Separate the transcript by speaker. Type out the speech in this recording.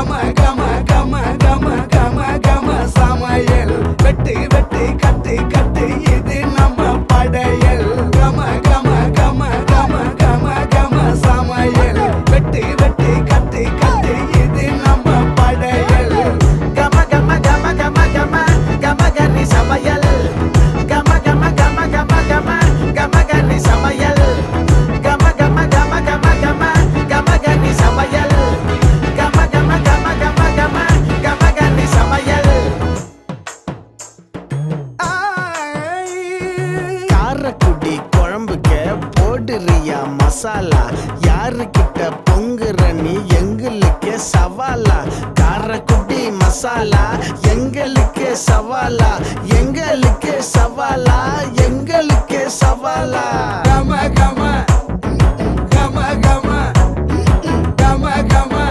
Speaker 1: கம கம கம கம கம கம சமையல் வெட்டு வெட்டு கட்டு கட்டு இது நம்ம படையல் கம கம கம கம கம கம சமையல் வெட்டு வெட்டு கட்டு கட்டு இது நம்ம படையல்
Speaker 2: கம கம கம கம கம கம கன்னி சமையல் கம கம கம கம கம கம கன்னி சமையல் கம கம கம கம கம கம கன்னி சமையல் கம கம கம கம கம கம கன்னி சமையல் காரக்குடி குழம்புக்க போடுறியா மசாலா யாருக்கிட்ட பொங்குற நீ எங்களுக்கு சவாலா காரக்குடி மசாலா எங்களுக்கு சவாலா எங்களுக்கு சவாலா எங்களுக்கு சவாலா